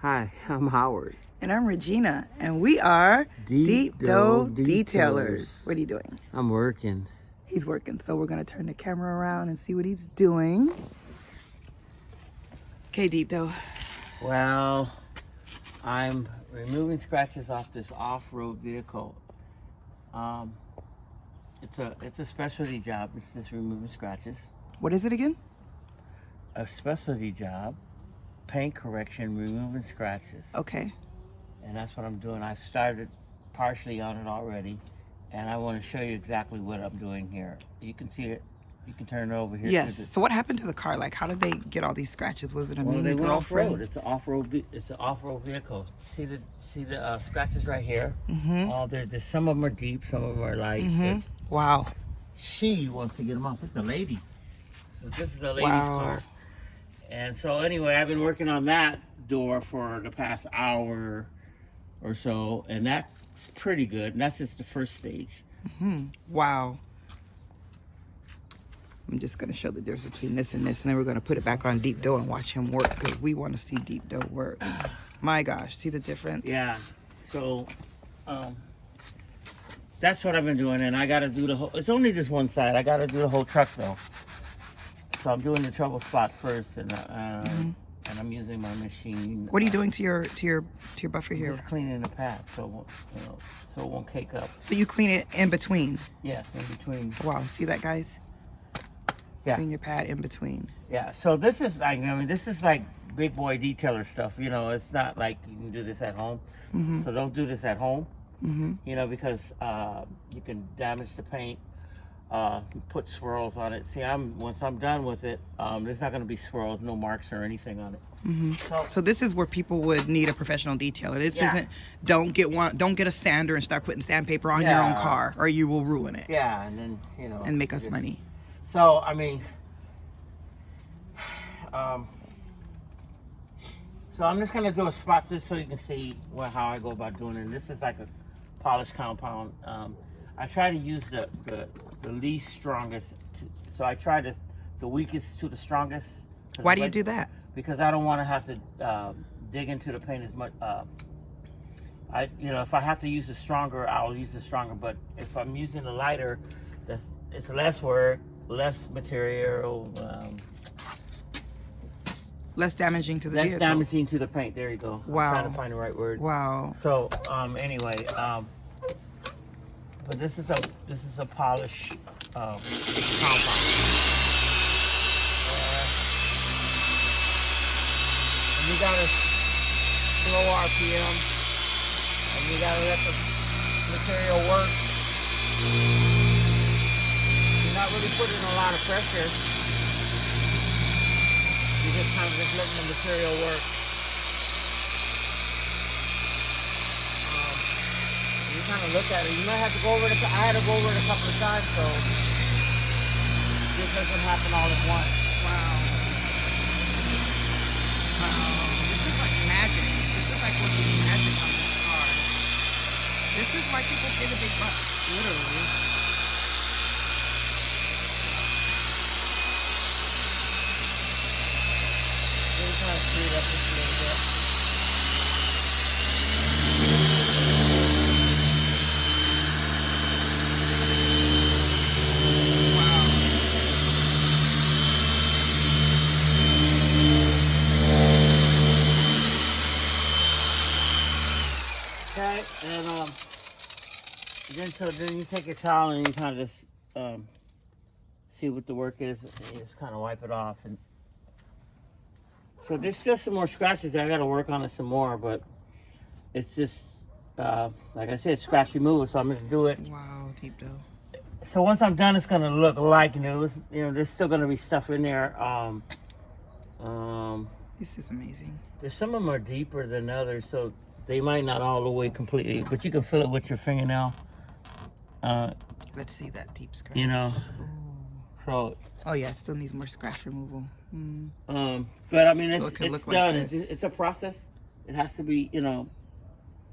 Hi, I'm Howard. And I'm Regina, and we are Deep Doe Detailers. What are you doing? I'm working. He's working, so we're gonna turn the camera around and see what he's doing. Okay, Deep Doe. Well, I'm removing scratches off this off-road vehicle. It's a specialty job. It's just removing scratches. What is it again? A specialty job, paint correction, removing scratches. Okay. And that's what I'm doing. I've started partially on it already, and I want to show you exactly what I'm doing here. You can see it. You can turn it over here. Yes. So what happened to the car? Like, how did they get all these scratches? Was it a mean They went girlfriend? off-road. It's an off-road. It's an off-road vehicle. See the scratches right here. Mm-hmm. There's some of them are deep, some of them are light. Mm-hmm. Wow. She wants to get them off. It's a lady. So this is a lady's Wow. car. And so anyway, I've been working on that door for the past hour or so, and that's pretty good. And that's just the first stage. Mm-hmm. Wow. I'm just going to show the difference between this and this, and then we're going to put it back on Deep Doe and watch him work, because we want to see Deep Doe work. My gosh, see the difference? Yeah. So that's what I've been doing, and I got to do the whole. It's only this one side. I got to do the whole truck though. So I'm doing the trouble spot first, and I'm using my machine. What are you doing to your buffer here? Just cleaning the pad, so so it won't cake up. So you clean it in between? Yeah, in between. Wow, see that, guys? Yeah. Clean your pad in between. Yeah. So this is like, this is like big boy detailer stuff. It's not like you can do this at home. Mm-hmm. So don't do this at home. Mm-hmm. Because you can damage the paint. Put swirls on it. See, once I'm done with it, there's not going to be swirls, no marks or anything on it. Mm-hmm. So this is where people would need a professional detailer. This Yeah. isn't. Don't get a sander and start putting sandpaper on your own car, or you will ruin it. Yeah, and then And make us money. So so I'm just gonna do a spot just so you can see how I go about doing it. This is like a polished compound. I try to use the least strongest. So I try the weakest to the strongest. Why do you do that? Because I don't want to have to dig into the paint as much. If I have to use the stronger, I'll use the stronger. But if I'm using the lighter, it's less work, less material, Less damaging to the vehicle. less damaging to the paint. There you go. Wow. I'm trying to find the right words. Wow. So anyway, but this is a polish compound. And you gotta slow RPM, and you gotta let the material work. You're not really putting a lot of pressure. You're just kind of letting the material work. You kind of look at it. You might have to go over it. I had to go over it a couple of times, so this doesn't happen all at once. Wow. This is like magic. This is like working magic on this car. This is why people pay the big bucks, literally. Really kind of speed up just a little bit. Okay, and then you take your towel and you kind of just see what the work is, and you just kind of wipe it off. And so there's still some more scratches there. I got to work on it some more, but it's just like I said, scratch removal. So I'm going to do it. Wow, Deep Doe. So once I'm done, it's going to look like new. There's still going to be stuff in there. This is amazing. There's some of them are deeper than others, so they might not all the way completely, but you can feel it with your fingernail. Let's see that deep scratch. So, Oh yeah, it still needs more scratch removal. but I mean, So it could it's look like done. this. It's a process. It has to be,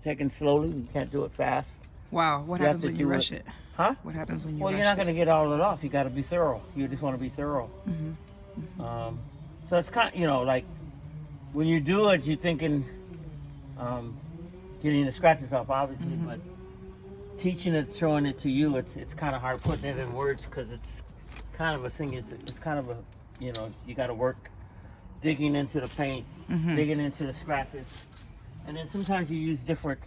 taken slowly. You can't do it fast. Wow, what You have happens to when you do rush it. it? Huh? What happens when you Well, rush you're not it? going to get all of it off. You got to be thorough. You just want to be thorough. Mm-hmm. So it's kind of, like when you do it, you're thinking, getting the scratches off, obviously, but teaching it, showing it to you, it's kind of hard putting it in words because it's kind of a thing. It's kind of a, you know, you got to work digging into the paint, digging into the scratches, and then sometimes you use different.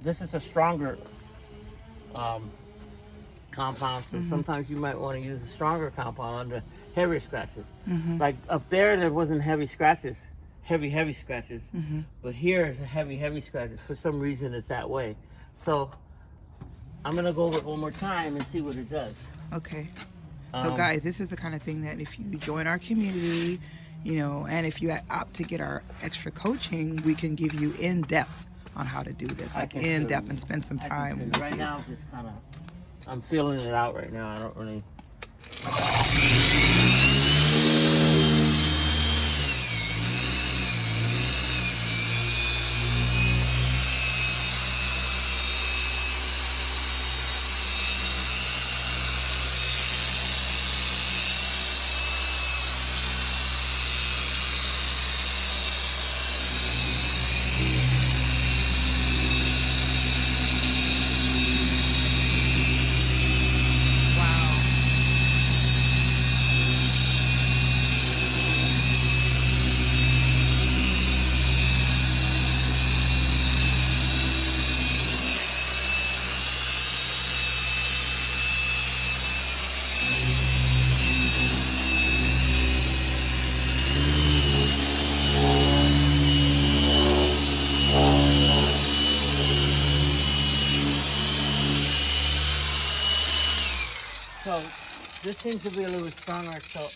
This is a stronger compound, so sometimes you might want to use a stronger compound on the heavier scratches. Like up there wasn't heavy scratches, heavy scratches, but here is a heavy scratches. For some reason, it's that way. So I'm gonna go over it one more time and see what it does. Okay. So guys, this is the kind of thing that if you join our community, you know, and if you opt to get our extra coaching, we can give you in depth on how to do this, like in depth, and spend some time. Right now, just kind of, I'm feeling it out right now. I don't really. So this seems to be a little stronger, so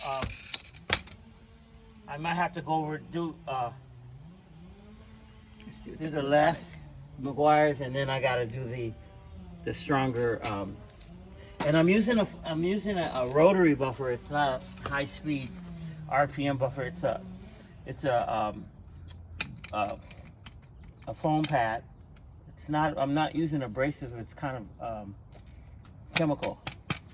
I might have to go over do the less McGuire's, and then I gotta do the stronger. And I'm using a rotary buffer. It's not a high speed RPM buffer. It's a foam pad. It's not. I'm not using abrasive. It's kind of chemical.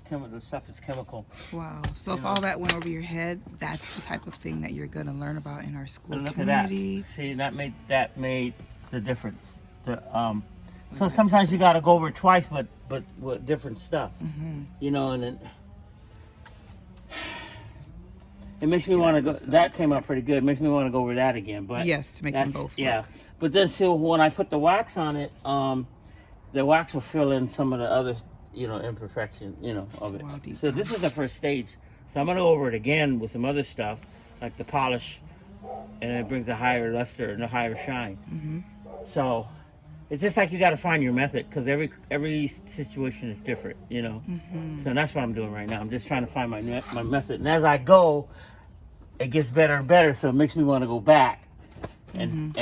The stuff is chemical. Wow. So if all that went over your head, that's the type of thing that you're going to learn about in our school look community. At that. See, that made the difference. So sometimes you got to go over it twice, but with different stuff. You know, and it makes me want to go. That came out pretty good. It makes me want to go over that again. But yes, make them both. Yeah. Work. But then, see, when I put the wax on it, the wax will fill in some of the other, you know, imperfection, you know, of it. Wow, so this is the first stage. So I'm gonna go over it again with some other stuff, like the polish, and it brings a higher luster and a higher shine. So it's just like you got to find your method, because every situation is different, you know. So that's what I'm doing right now. I'm just trying to find my method, and as I go, it gets better and better. So it makes me want to go back and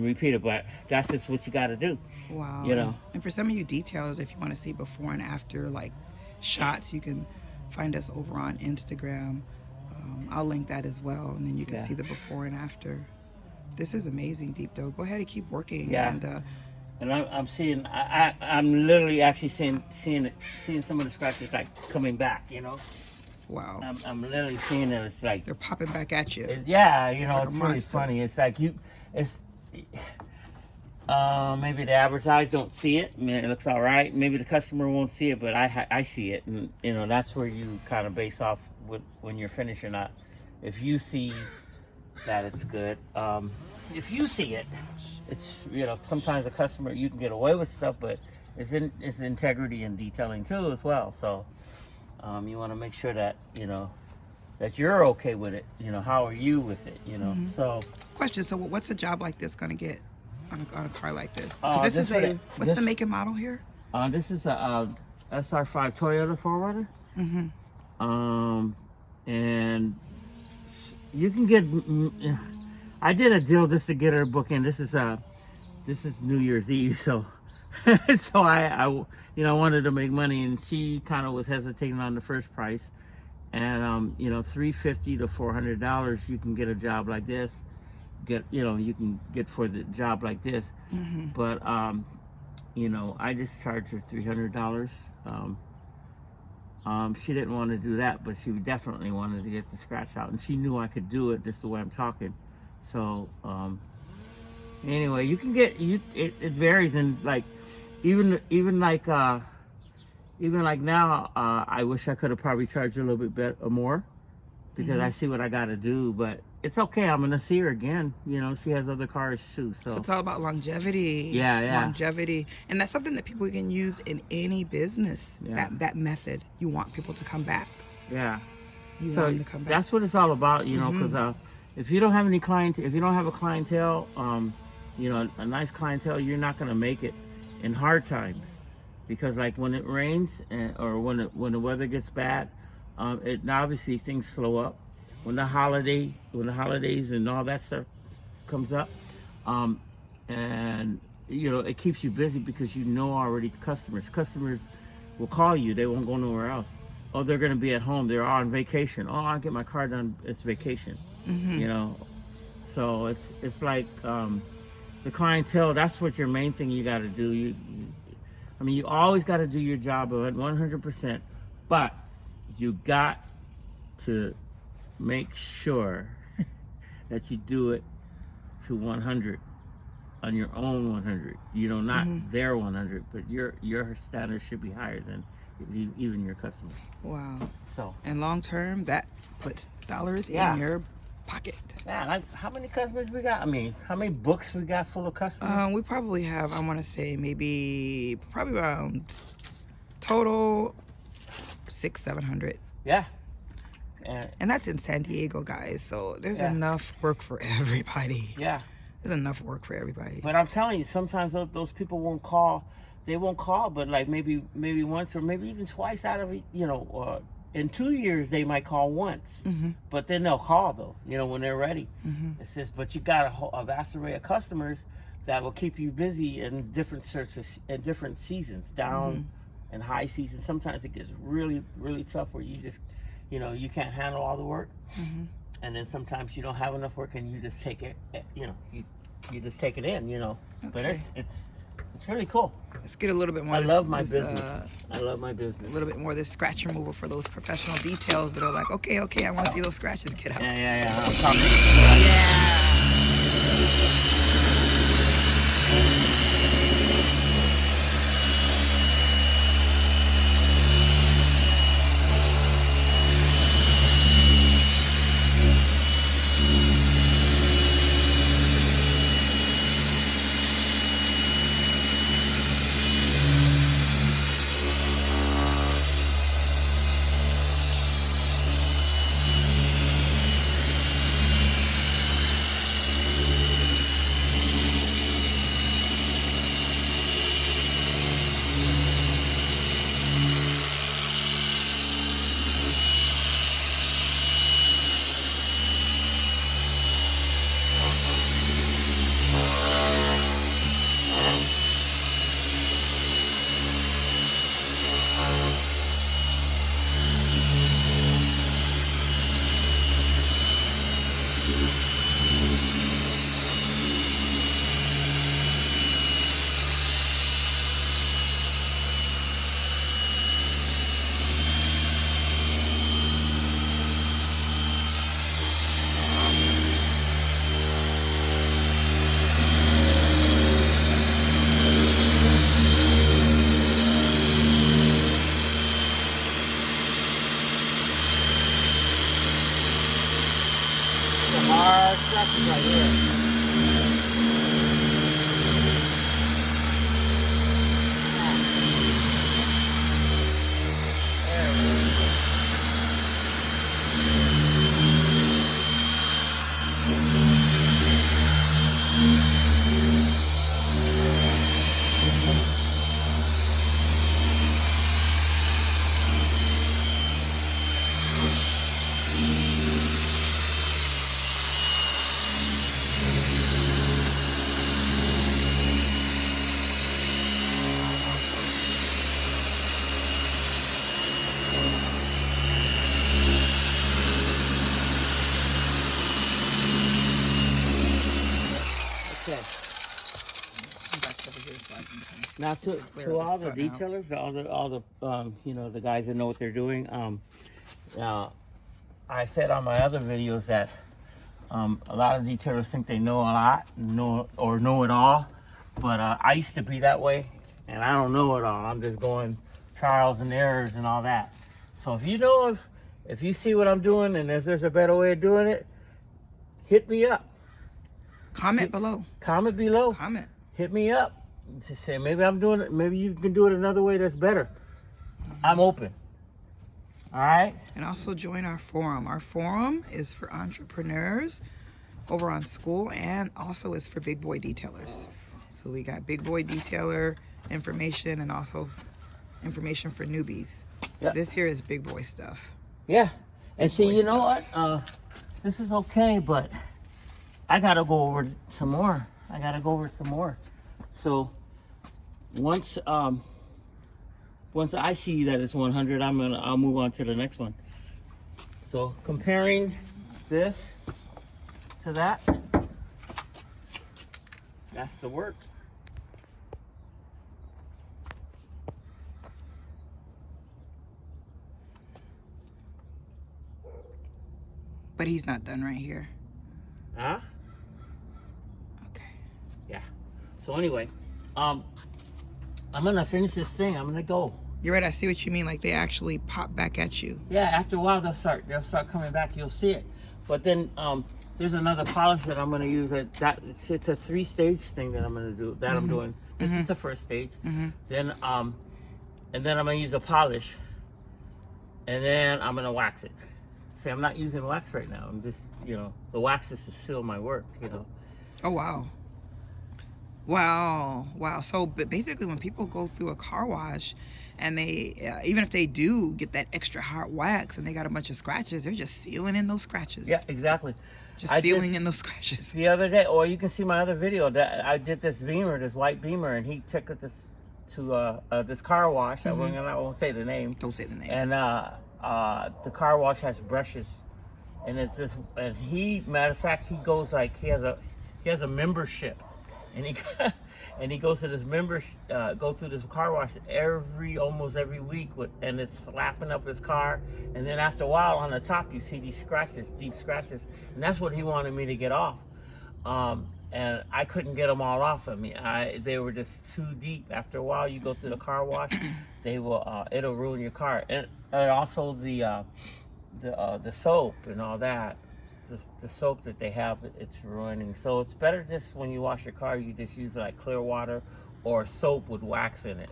repeat it. But that's just what you got to do. Wow. You know. And for some of you detailers, if you want to see before and after like shots, you can find us over on Instagram. I'll link that as well, and then you can see the before and after. This is amazing, Deep Dough. Go ahead and keep working. Yeah. And I'm seeing. I'm literally actually seeing some of the scratches like coming back. You know. Wow. I'm literally seeing it. It's like they're popping back at you. Yeah, you know, like it's really funny. It's like maybe the average eye don't see it. I mean, it looks all right. Maybe the customer won't see it, but I see it, and you know that's where you kind of base off with when you're finished or not. If you see that it's good, if you see it, it's, you know, sometimes the customer, you can get away with stuff, but it's integrity and detailing too as well. So you want to make sure that, you know, that you're okay with it. You know, how are you with it? You know. So question. So what's a job like this going to get on a car like this? What's the make and model here? This is a SR5 Toyota 4Runner. And you can get. I did a deal just to get her book in. This is New Year's Eve, so I you know, wanted to make money, and she kind of was hesitating on the first price. And you know, $350 to $400 you can get a job like this. You can get for the job like this. But you know, I just charged her $300. She didn't want to do that, but she definitely wanted to get the scratch out, and she knew I could do it just the way I'm talking. So Anyway, you can get it varies, and like even like now, I wish I could have probably charged a little bit better more, because I see what I got to do, but it's okay. I'm gonna see her again. You know, she has other cars too. So it's all about longevity. Yeah. Longevity, and that's something that people can use in any business. Yeah. That method. You want people to come back. Yeah. You So want them to come back. that's what it's all about, you know. Because if you don't have any if you don't have a clientele, you know, a nice clientele, you're not gonna make it in hard times, because like when it rains or when the weather gets bad, it obviously things slow up. When the holidays and all that stuff comes up, and you know, it keeps you busy because you know already customers will call you. They won't go nowhere else. Oh, they're going to be at home. They're on vacation. Oh, I'll get my car done. It's vacation. You know, so it's like the clientele. That's what your main thing you got to do. I mean, you always got to do your job at 100%, but you got to make sure that you do it to 100 on your own 100. You know, not their 100, but your standards should be higher than even your customers. Wow. So, and long term, that puts dollars in your pocket. Yeah, like how many customers we got? I mean, how many books we got full of customers? We probably have, I want to say probably around total 600-700. Yeah. And that's in San Diego, guys. So there's enough work for everybody. Yeah. There's enough work for everybody. But I'm telling you, sometimes those people won't call. They won't call, but like maybe once or maybe even twice out of, you know, in 2 years they might call once, but then they'll call though, you know, when they're ready. It's just, but you got a vast array of customers that will keep you busy in different searches and different seasons, down and high seasons. Sometimes it gets really, really tough where you just, you know, you can't handle all the work, and then sometimes you don't have enough work and you just take it, you know, you just take it in, you know. Okay. But it's really cool. Let's get a little bit more. I love my business. I love my business. A little bit more of this scratch removal for those professional details that are like, okay, I want to see those scratches get out. Yeah. I'm talking. Scratches right here. Okay. Now to all the detailers, all the you know, the guys that know what they're doing. I said on my other videos that A lot of detailers think they know a lot, know it all, but I used to be that way, and I don't know it all. I'm just going trials and errors and all that. So if you know if you see what I'm doing and if there's a better way of doing it, hit me up. Comment below. Comment below. Comment. Hit me up to say maybe I'm doing it. Maybe you can do it another way that's better. I'm open. All right. And also join our forum. Our forum is for entrepreneurs over on school, and also is for big boy detailers. So we got big boy detailer information and also information for newbies. Yep. This here is big boy stuff. Yeah. And Big see, boy you know stuff. what? This is okay, but I gotta go over some more. So once I see that it's 100, I'll move on to the next one. So comparing this to that, that's the work. But he's not done right here. Huh? Okay. Yeah. So anyway, I'm gonna finish this thing. I'm gonna go. You're right. I see what you mean. Like they actually pop back at you. Yeah. After a while, they'll start coming back. You'll see it. But then there's another polish that I'm gonna use. It's a 3-stage thing that I'm gonna do. That I'm doing. This is the first stage. Then and then I'm gonna use a polish, and then I'm gonna wax it. See, I'm not using wax right now. I'm just, the wax is to seal my work. Oh wow. Wow. So but basically when people go through a car wash and they even if they do get that extra hard wax and they got a bunch of scratches, they're just sealing in those scratches. Yeah, exactly. Just sealing in those scratches. The other day, or you can see my other video that I did this white Beamer, and he took it to this car wash. I won't say the name. Don't say the name. And the car wash has brushes, and it's just, and matter of fact, he goes like he has a membership, and he goes to this go through this car wash almost every week and it's slapping up his car, and then after a while on the top you see these scratches, deep scratches, and that's what he wanted me to get off, and I couldn't get them all off of me. They were just too deep. After a while you go through the car wash, it'll ruin your car, and also the soap and all that. The soap that they have, it's ruining. So it's better just when you wash your car, you just use like clear water or soap with wax in it.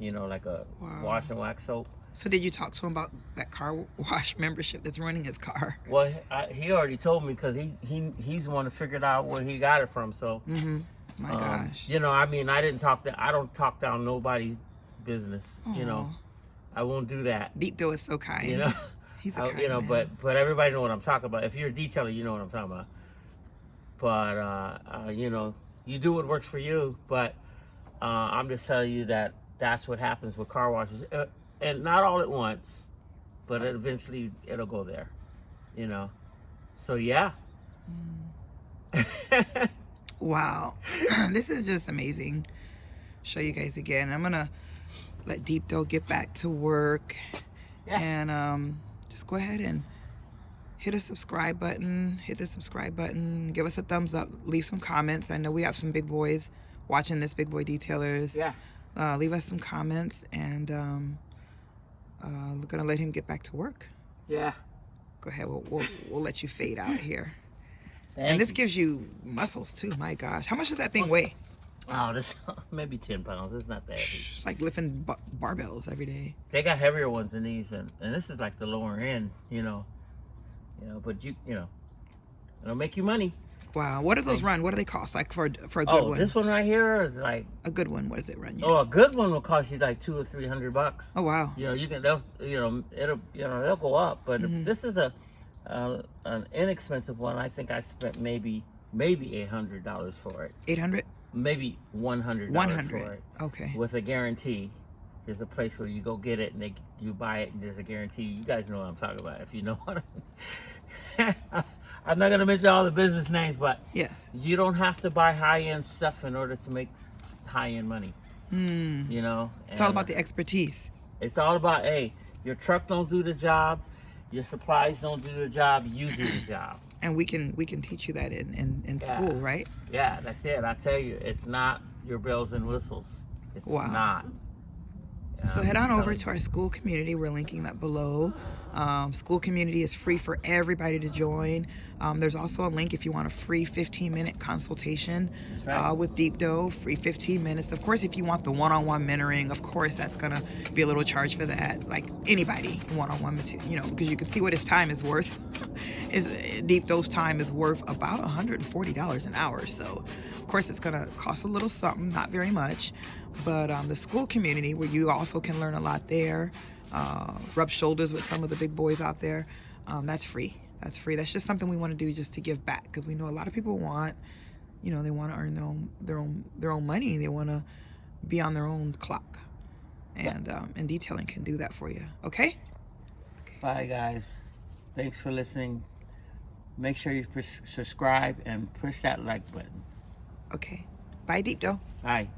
Like a wash and wax soap. So did you talk to him about that car wash membership that's running his car? Well, he already told me because he's the one that figured out where he got it from. So, my gosh. I don't talk down nobody's business. Aww. I won't do that. Deepdo is so kind. He's a kind man. But everybody know what I'm talking about. If you're a detailer, you know what I'm talking about. But you do what works for you. But I'm just telling you that that's what happens with car washes, and not all at once, but eventually it'll go there. So yeah. Wow. This is just amazing. Show you guys again. I'm gonna let Deepdo get back to work. Yeah. And just go ahead and hit the subscribe button, give us a thumbs up, leave some comments. I know we have some big boys watching this, big boy detailers. Yeah. Leave us some comments, and we're gonna let him get back to work. Yeah. Go ahead, we'll let you fade out here. And this gives you muscles too. My gosh, how much does that thing weigh? Oh, this maybe 10 pounds. It's not that heavy. It's like lifting barbells every day. They got heavier ones than these, and this is like the lower end, but it'll make you money. Wow, what do those run? What do they cost? Like for a good one? This one right here is like a good one. What does it run you? Oh, a good one will cost you like $200 or $300. Oh wow. They'll go up, but this is an inexpensive one. I think I spent maybe $800 for it. 800? Maybe $100 for it. Okay. With a guarantee. There's a place where you go get it and you buy it and there's a guarantee. You guys know what I'm talking about, if you know what I mean. I'm not gonna mention all the business names, but yes, you don't have to buy high-end stuff in order to make high-end money. It's all about the expertise. It's all about, hey, your truck don't do the job, your supplies don't do the job, you do the job. And we can teach you that in school, right? Yeah, that's it. I tell you, it's not your bells and whistles. It's not. So head on over to our school community. We're linking that below. School community is free for everybody to join. There's also a link if you want a free 15-minute consultation with Deep Dough, free 15 minutes. Of course, if you want the one-on-one mentoring, of course, that's going to be a little charge for that. Like anybody, one-on-one material, you know, because you can see what his time is worth. Deep Dough's time is worth about $140 an hour. So, of course, it's going to cost a little something, not very much. But the school community, where you also can learn a lot there, rub shoulders with some of the big boys out there, that's free. That's free. That's just something we want to do just to give back, because we know a lot of people want, you know, they want to earn their own money. They want to be on their own clock, and detailing can do that for you. Okay. Bye, guys. Thanks for listening. Make sure you subscribe and push that like button. Okay. Bye, Deep Dough. Bye.